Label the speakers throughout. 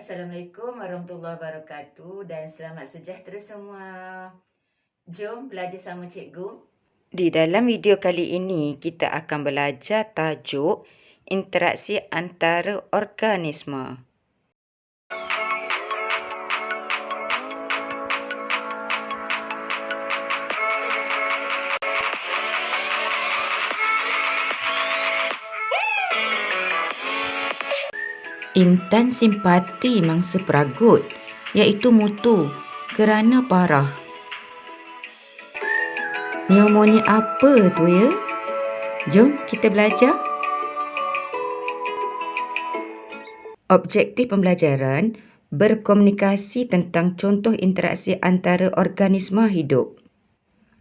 Speaker 1: Assalamualaikum warahmatullahi wabarakatuh dan selamat sejahtera semua. Jom belajar sama cikgu. Di dalam video kali ini, kita akan belajar tajuk interaksi antara organisma. Intan simpati mangsa peragut, iaitu mutu kerana parah. Pneumonia apa tu ya? Jom kita belajar. Objektif pembelajaran berkomunikasi tentang contoh interaksi antara organisma hidup.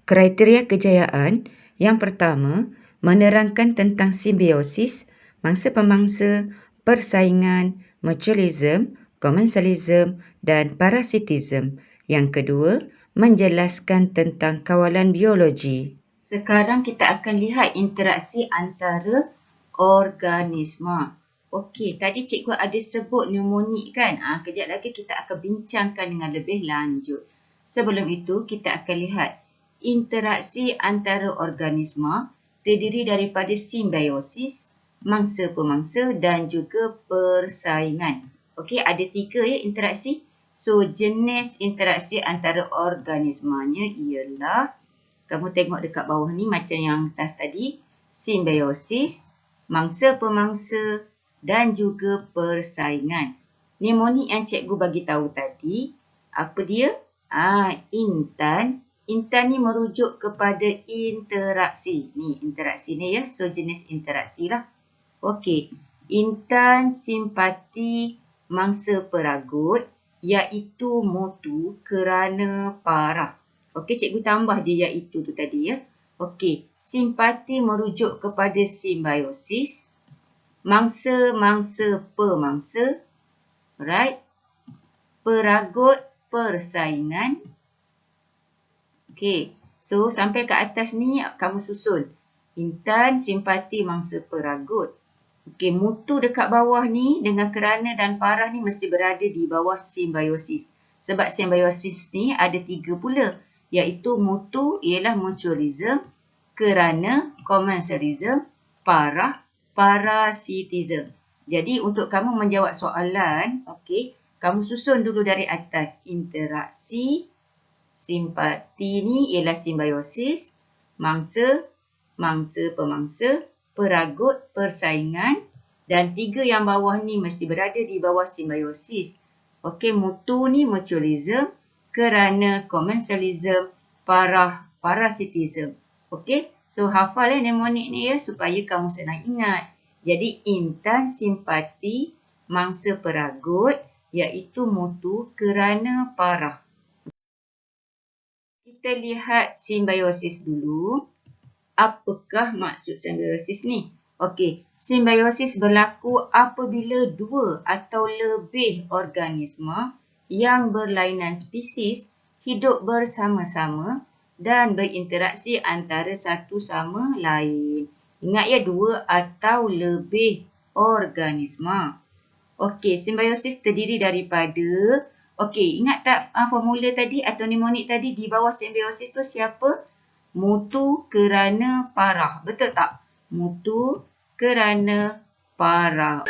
Speaker 1: Kriteria kejayaan yang pertama, menerangkan tentang simbiosis, mangsa-pemangsa, persaingan, mutualism, komensalism dan parasitism. Yang kedua, menjelaskan tentang kawalan biologi. Sekarang kita akan lihat interaksi antara organisma. Okey, tadi cikgu ada sebut pneumonia kan? Kejap lagi kita akan bincangkan dengan lebih lanjut. Sebelum itu, kita akan lihat interaksi antara organisma terdiri daripada simbiosis, mangsa-pemangsa dan juga persaingan. Okey, ada 3 ya interaksi. So, jenis interaksi antara organismanya ialah, kamu tengok dekat bawah ni macam yang atas tadi, simbiosis, mangsa-pemangsa dan juga persaingan. Mnemonik yang cikgu bagi tahu tadi, apa dia? Intan. Intan ni merujuk kepada interaksi. Ni interaksi ni ya. So, jenis interaksi lah. Okey. Intan simpati mangsa peragut iaitu mutu kerana parah. Okey, cikgu tambah dia iaitu tu tadi ya. Okey. Simpati merujuk kepada simbiosis. Mangsa-mangsa pemangsa. Right. Peragut persaingan. Okey, so sampai ke atas ni kamu susun. Intan simpati mangsa peragut. Okey, mutu dekat bawah ni dengan kerana dan parah ni mesti berada di bawah simbiosis. Sebab simbiosis ni ada 3 pula. Iaitu mutu ialah mutualism, kerana komensalism, parah, parasitism. Jadi untuk kamu menjawab soalan, okey, kamu susun dulu dari atas. Interaksi simpati ni ialah simbiosis, mangsa, mangsa-pemangsa, peragut, persaingan dan 3 yang bawah ni mesti berada di bawah simbiosis. Okey, mutu ni mutualism, kerana komensalism, parah, parasitism. Okey, so hafal mnemonik ni ya supaya kamu senang ingat. Jadi intan simpati mangsa peragut iaitu mutu kerana parah. Kita lihat simbiosis dulu. Apakah maksud simbiosis ni? Okey, simbiosis berlaku apabila 2 atau lebih organisma yang berlainan spesies hidup bersama-sama dan berinteraksi antara satu sama lain. Ingat ya, 2 atau lebih organisma. Okey, simbiosis terdiri daripada, okey, ingat tak formula tadi atau mnemonik tadi di bawah simbiosis tu siapa? Mutu kerana parah. Betul tak? Mutu kerana parah.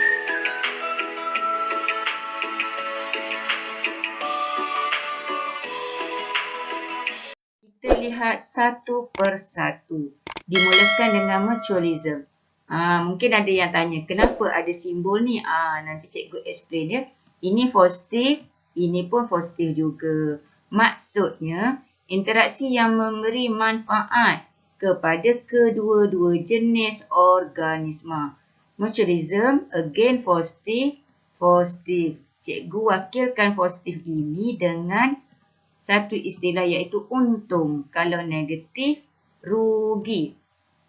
Speaker 1: Kita lihat satu persatu. Dimulakan dengan mutualism. Mungkin ada yang tanya, kenapa ada simbol ni? Nanti cikgu explain ya. Ini positif, ini pun positif juga. Maksudnya, interaksi yang memberi manfaat kepada kedua-dua jenis organisma. Mutualism, again positif, positif. Cikgu wakilkan positif ini dengan satu istilah iaitu untung. Kalau negatif, rugi.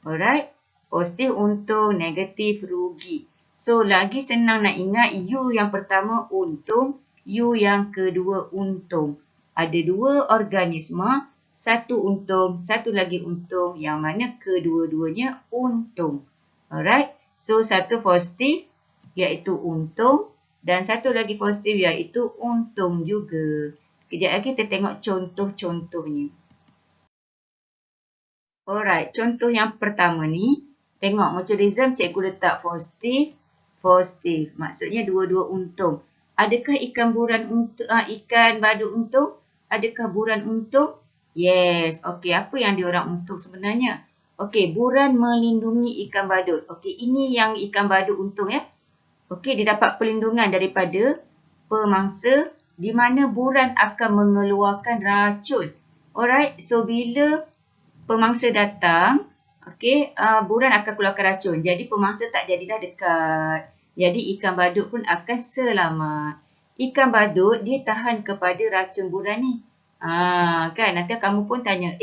Speaker 1: Alright? Positif untung, negatif rugi. So, lagi senang nak ingat, U yang pertama untung, U yang kedua untung. Ada 2 organisma, satu untung, satu lagi untung, yang mana kedua-duanya untung. Alright? So, satu positif iaitu untung, Dan satu lagi positif iaitu untung juga. Kejap lagi kita tengok contoh-contohnya. Alright, contoh yang pertama ni. Tengok mutualism cikgu letak positif, positif. Maksudnya dua-dua untung. Adakah ikan badut untung? Adakah buran untung? Yes. Okey, apa yang diorang untung sebenarnya? Okey, buran melindungi ikan badut. Okey, ini yang ikan badut untung ya. Okey, dia dapat perlindungan daripada pemangsa di mana buran akan mengeluarkan racun. Alright, so bila pemangsa datang, okey, buran akan keluarkan racun. Jadi pemangsa tak jadilah dekat. Jadi ikan badut pun akan selamat. Ikan badut dia tahan kepada racun buran ni. Kan nanti kamu pun tanya,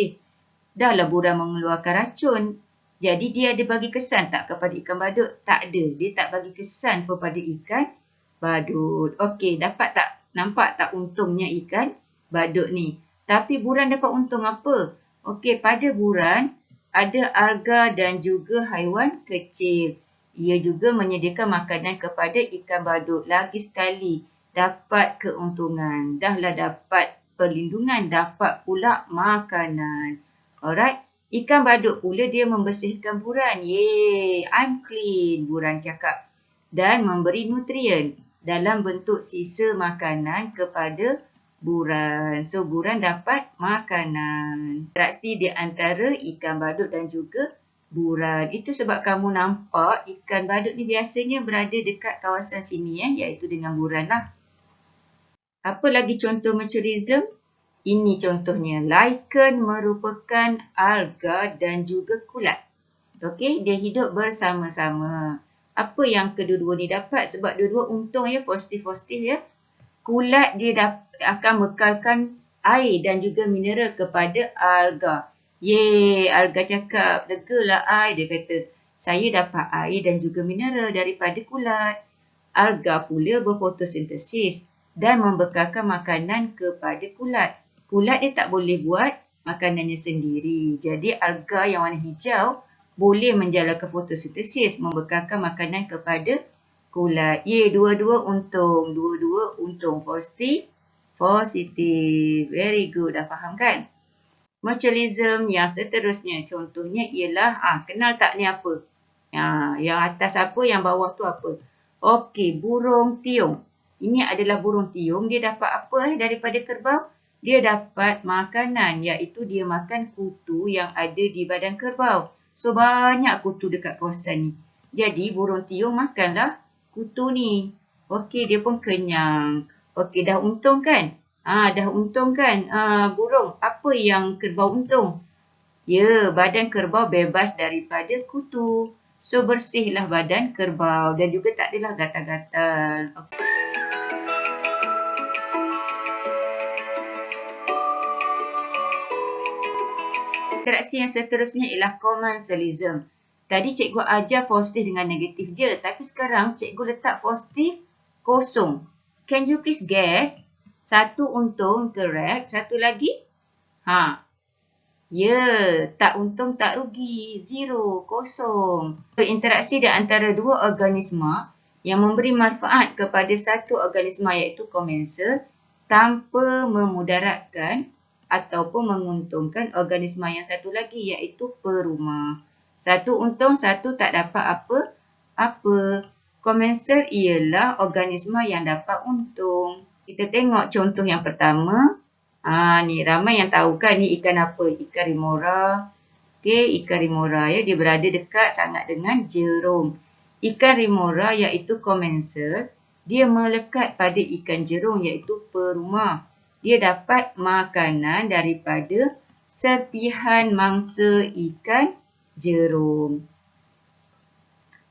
Speaker 1: dahlah buran mengeluarkan racun. Jadi dia ada bagi kesan tak kepada ikan badut? Tak ada. Dia tak bagi kesan kepada ikan badut. Okey, dapat tak? Nampak tak untungnya ikan badut ni? Tapi buran dapat untung apa? Okey, pada buran ada alga dan juga haiwan kecil. Ia juga menyediakan makanan kepada ikan badut. Lagi sekali, dapat keuntungan. Dahlah dapat perlindungan, dapat pula makanan. Alright, ikan badut pula dia membersihkan buran. Yeay, I'm clean, buran cakap. Dan memberi nutrien dalam bentuk sisa makanan kepada buran. So, buran dapat makanan. Interaksi di antara ikan badut dan juga buran. Itu sebab kamu nampak ikan badut ni biasanya berada dekat kawasan sini iaitu dengan buran lah. Apa lagi contoh mutualism? Ini contohnya. Lichen merupakan alga dan juga kulat. Okey, dia hidup bersama-sama. Apa yang kedua-dua ni dapat? Sebab dua-dua untung ya, positif-positif ya. Kulat dia akan bekalkan air dan juga mineral kepada alga. Yeay, alga cakap, legalah air. Dia kata, saya dapat air dan juga mineral daripada kulat. Alga pula berfotosintesis dan membekalkan makanan kepada kulat. Kulat dia tak boleh buat makanannya sendiri. Jadi alga yang warna hijau boleh menjalankan fotosintesis, membekalkan makanan kepada kulat. Dua-dua untung. Dua-dua untung. Positif. Positif. Very good. Dah faham kan? Mutualism yang seterusnya. Contohnya ialah, kenal tak ni apa? Yang atas apa, yang bawah tu apa? Okey, burung tiung. Ini adalah burung tiung. Dia dapat apa daripada kerbau? Dia dapat makanan, iaitu dia makan kutu yang ada di badan kerbau. So, banyak kutu dekat kawasan ni. Jadi, burung tiung makanlah kutu ni. Okey, dia pun kenyang. Okey, dah untung kan? Dah untung kan burung? Apa yang kerbau untung? Ya, badan kerbau bebas daripada kutu. So, bersihlah badan kerbau dan juga tak adalah gatal-gatal. Okay. Interaksi yang seterusnya ialah commensalism. Tadi cikgu ajar positif dengan negatif je. Tapi sekarang cikgu letak positif kosong. Can you please guess? Satu untung, correct. Satu lagi? Tak untung, tak rugi. Zero, kosong. Interaksi di antara dua organisma yang memberi manfaat kepada satu organisma iaitu commensal tanpa memudaratkan ataupun menguntungkan organisma yang satu lagi iaitu perumah. Satu untung, satu tak dapat apa. Commensal ialah organisma yang dapat untung. Kita tengok contoh yang pertama. Ni ramai yang tahu kan ni ikan apa? Ikan remora. Okey, ikan remora ya, dia berada dekat sangat dengan jerum. Ikan remora iaitu commensal, dia melekat pada ikan jerung iaitu perumah. Dia dapat makanan daripada serpihan mangsa ikan jerung.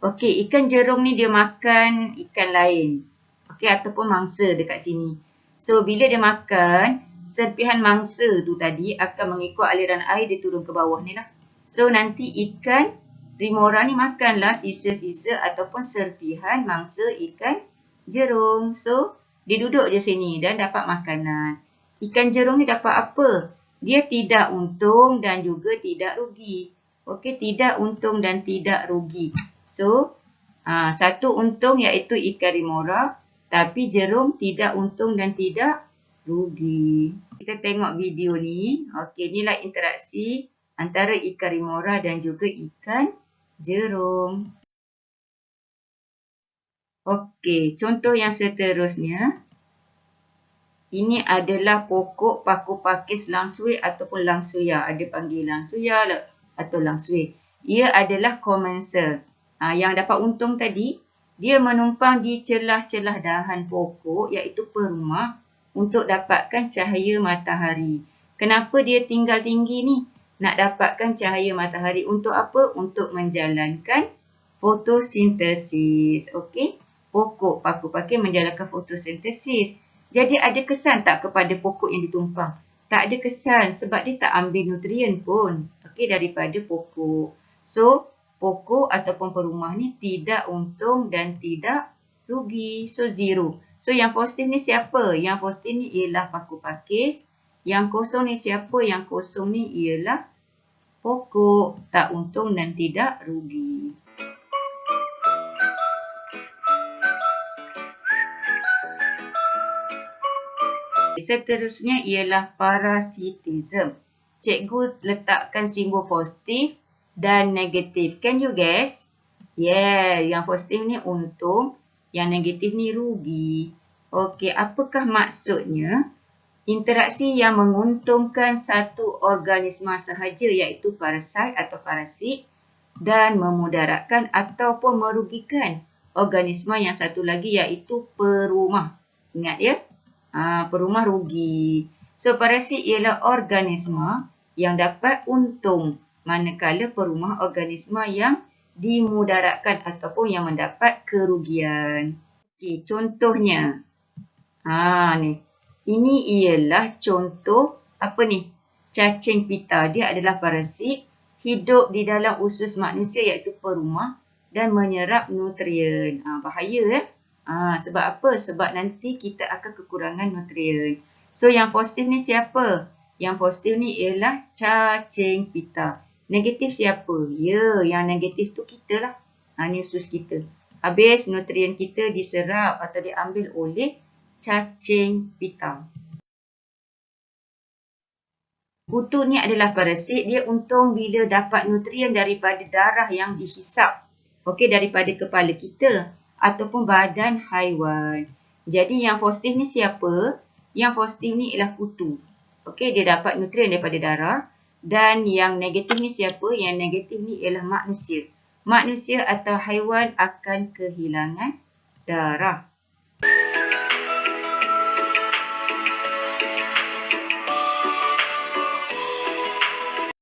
Speaker 1: Okey, ikan jerung ni dia makan ikan lain. Okey, ataupun mangsa dekat sini. So, bila dia makan, serpihan mangsa tu tadi akan mengikut aliran air dia turun ke bawah ni lah. So, nanti ikan remora ni makanlah sisa-sisa ataupun serpihan mangsa ikan jerung. So, dia duduk je sini dan dapat makanan. Ikan jerung ni dapat apa? Dia tidak untung dan juga tidak rugi. Okey, tidak untung dan tidak rugi. So, satu untung iaitu ikan remora. Tapi Jerome tidak untung dan tidak rugi. Kita tengok video ni. Okey, inilah interaksi antara ikan remora dan juga ikan Jerome. Okey, contoh yang seterusnya. Ini adalah pokok paku pakis langsui ataupun langsuya. Ada panggil langsuya atau langsui. Ia adalah commencer. Yang dapat untung tadi, dia menumpang di celah-celah dahan pokok iaitu perumah untuk dapatkan cahaya matahari. Kenapa dia tinggal tinggi ni? Nak dapatkan cahaya matahari untuk apa? Untuk menjalankan fotosintesis. Okey? Pokok paku pakis menjalankan fotosintesis. Jadi ada kesan tak kepada pokok yang ditumpang? Tak ada kesan sebab dia tak ambil nutrien pun. Okey, daripada pokok. So, pokok ataupun perumah ni tidak untung dan tidak rugi. So, zero. So, yang positif ni siapa? Yang positif ni ialah paku pakis. Yang kosong ni siapa? Yang kosong ni ialah pokok. Tak untung dan tidak rugi. Seterusnya ialah parasitism. Cikgu letakkan simbol positif dan negatif. Can you guess? Yeah, yang positif ni untung, yang negatif ni rugi. Okey, apakah maksudnya? Interaksi yang menguntungkan satu organisma sahaja iaitu parasit atau parasit dan memudaratkan ataupun merugikan organisma yang satu lagi iaitu perumah. Ingat ya? Perumah rugi. So, parasit ialah organisma yang dapat untung, manakala perumah organisma yang dimudaratkan ataupun yang mendapat kerugian. Okey, contohnya. Ni. Ini ialah contoh apa ni? Cacing pita. Dia adalah parasit, hidup di dalam usus manusia iaitu perumah dan menyerap nutrien. Bahaya ya. Sebab apa? Sebab nanti kita akan kekurangan nutrien. So, yang positif ni siapa? Yang positif ni ialah cacing pita. Negatif siapa? Ya, yang negatif tu kita lah. Ni usus kita. Habis nutrien kita diserap atau diambil oleh cacing pita. Kutu ni adalah parasit. Dia untung bila dapat nutrien daripada darah yang dihisap. Okey, daripada kepala kita ataupun badan haiwan. Jadi yang positif ni siapa? Yang positif ni ialah kutu. Okey, dia dapat nutrien daripada darah. Dan yang negatif ni siapa? Yang negatif ni ialah manusia. Manusia atau haiwan akan kehilangan darah.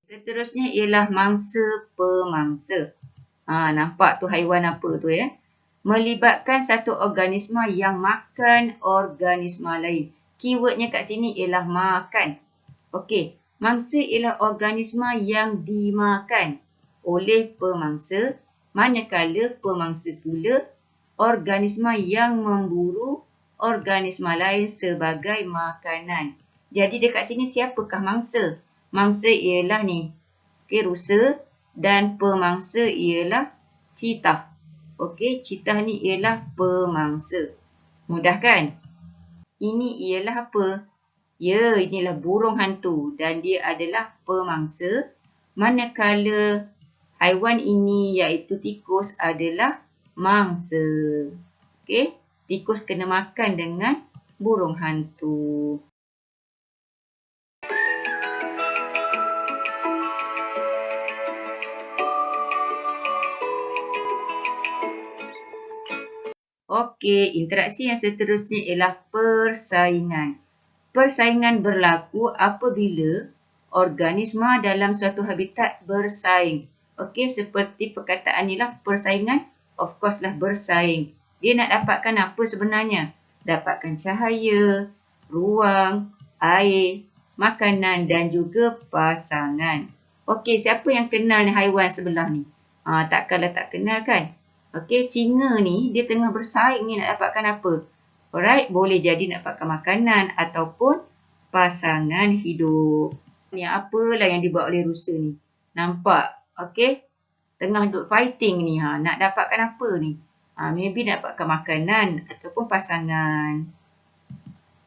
Speaker 1: Seterusnya ialah mangsa pemangsa. Nampak tu haiwan apa tu ya? Melibatkan satu organisma yang makan organisma lain. Keywordnya kat sini ialah makan. Okey, mangsa ialah organisma yang dimakan oleh pemangsa, manakala pemangsa pula organisma yang memburu organisma lain sebagai makanan. Jadi dekat sini siapakah mangsa? Mangsa ialah ni, rusa, dan pemangsa ialah cheetah. Okey, cheetah ni ialah pemangsa. Mudah kan? Ini ialah apa? Ya, inilah burung hantu dan dia adalah pemangsa. Manakala haiwan ini iaitu tikus adalah mangsa. Okey, tikus kena makan dengan burung hantu. Okey, interaksi yang seterusnya ialah persaingan. Persaingan berlaku apabila organisma dalam suatu habitat bersaing. Okey, seperti perkataan inilah persaingan, of course lah bersaing. Dia nak dapatkan apa sebenarnya? Dapatkan cahaya, ruang, air, makanan dan juga pasangan. Okey, siapa yang kenal ni haiwan sebelah ni? Takkanlah tak kenal kan? Okey, singa ni dia tengah bersaing ni nak dapatkan apa? Alright, boleh jadi nak dapatkan makanan ataupun pasangan hidup. Ni apalah yang dibuat oleh rusa ni? Nampak? Okey, tengah duk fighting ni. Nak dapatkan apa ni? Maybe nak dapatkan makanan ataupun pasangan.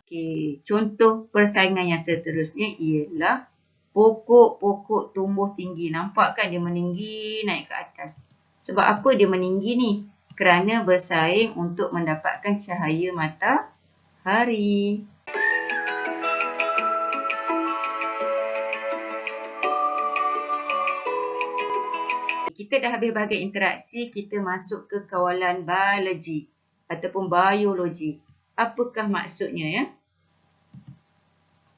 Speaker 1: Okey, contoh persaingan yang seterusnya ialah pokok-pokok tumbuh tinggi. Nampak kan dia meninggi naik ke atas. Sebab apa dia meninggi ni? Kerana bersaing untuk mendapatkan cahaya matahari. Kita dah habis bahagian interaksi, kita masuk ke kawalan biologi ataupun biologi. Apakah maksudnya ya?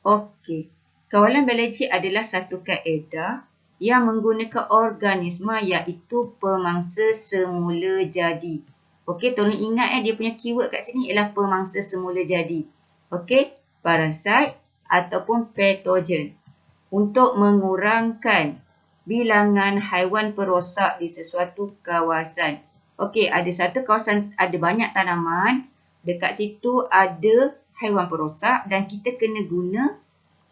Speaker 1: Okey, kawalan biologi adalah satu kaedah yang menggunakan organisma iaitu pemangsa semula jadi. Okey, tolong ingat dia punya keyword kat sini ialah pemangsa semula jadi. Okey, parasit ataupun patogen untuk mengurangkan bilangan haiwan perosak di sesuatu kawasan. Okey, ada satu kawasan ada banyak tanaman, dekat situ ada haiwan perosak dan kita kena guna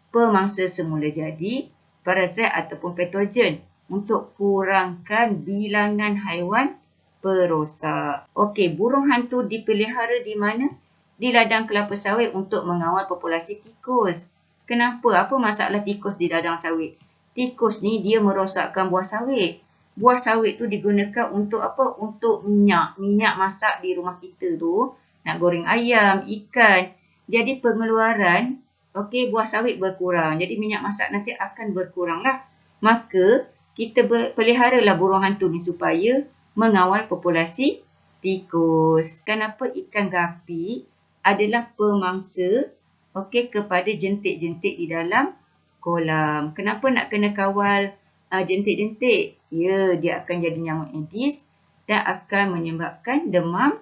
Speaker 1: pemangsa semula jadi, parasit ataupun patogen untuk kurangkan bilangan haiwan perosak. Okey, burung hantu dipelihara di mana? Di ladang kelapa sawit untuk mengawal populasi tikus. Kenapa? Apa masalah tikus di ladang sawit? Tikus ni dia merosakkan buah sawit. Buah sawit tu digunakan untuk apa? Untuk minyak. Minyak masak di rumah kita tu. Nak goreng ayam, ikan. Jadi pengeluaran, okey, buah sawit berkurang. Jadi minyak masak nanti akan berkurang lah. Maka kita peliharalah burung hantu ni supaya mengawal populasi tikus. Kenapa ikan gapi adalah pemangsa okey kepada jentik-jentik di dalam kolam. Kenapa nak kena kawal jentik-jentik? Ya, dia akan jadi nyamuk Aedes dan akan menyebabkan demam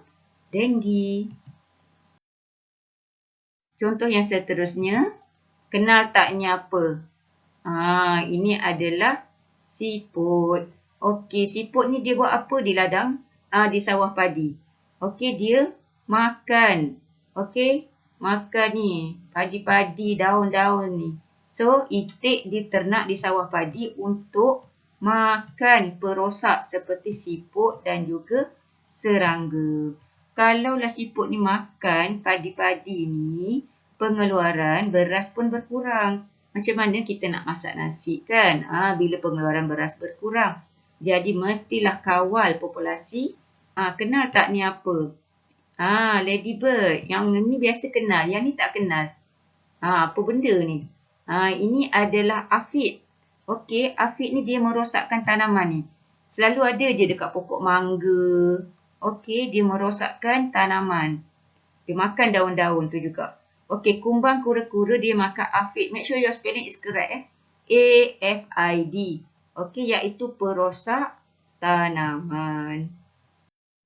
Speaker 1: denggi. Contoh yang seterusnya, kenal tak ni apa? Ini adalah siput. Okey, siput ni dia buat apa di ladang? Di sawah padi. Okey, dia makan. Okey, makan ni padi-padi, daun-daun ni. So, itik diternak di sawah padi untuk makan perosak seperti siput dan juga serangga. Kalaulah siput ni makan padi-padi ni, pengeluaran beras pun berkurang. Macam mana kita nak masak nasi kan? Bila pengeluaran beras berkurang. Jadi mestilah kawal populasi. Kenal tak ni apa? Ladybird. Yang ni biasa kenal, yang ni tak kenal. Apa benda ni? Ini adalah aphid. Okey, aphid ni dia merosakkan tanaman ni. Selalu ada je dekat pokok mangga. Okey, dia merosakkan tanaman. Dia makan daun-daun tu juga. Okey, kumbang kura-kura dia makan aphid. Make sure your spelling is correct. A-F-I-D. Okey, iaitu perosak tanaman.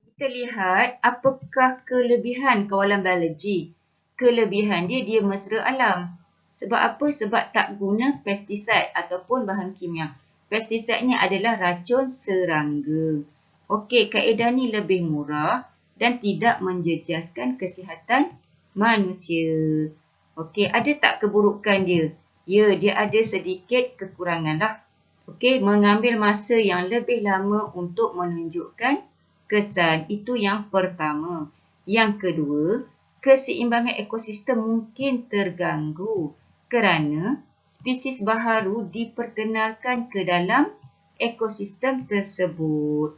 Speaker 1: Kita lihat apakah kelebihan kawalan biologi. Kelebihan dia mesra alam. Sebab apa? Sebab tak guna pestisida ataupun bahan kimia. Pestisida ni adalah racun serangga. Okey, kaedah ni lebih murah dan tidak menjejaskan kesihatan manusia. Okey, ada tak keburukan dia? Ya, dia ada sedikit kekurangan lah. Okey, mengambil masa yang lebih lama untuk menunjukkan kesan. Itu yang pertama. Yang kedua, keseimbangan ekosistem mungkin terganggu kerana spesies baharu diperkenalkan ke dalam ekosistem tersebut.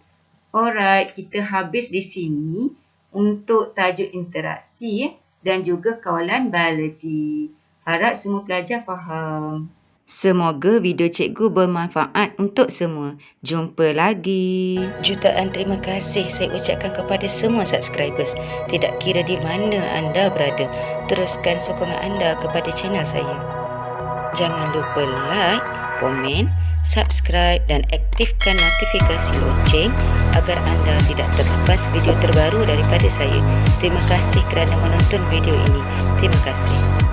Speaker 1: Alright, kita habis di sini untuk tajuk interaksi dan juga kawalan biologi. Harap semua pelajar faham. Semoga video cikgu bermanfaat untuk semua. Jumpa lagi. Jutaan terima kasih saya ucapkan kepada semua subscribers. Tidak kira di mana anda berada, teruskan sokongan anda kepada channel saya. Jangan lupa like, komen, subscribe dan aktifkan notifikasi loceng agar anda tidak terlepas video terbaru daripada saya. Terima kasih kerana menonton video ini. Terima kasih.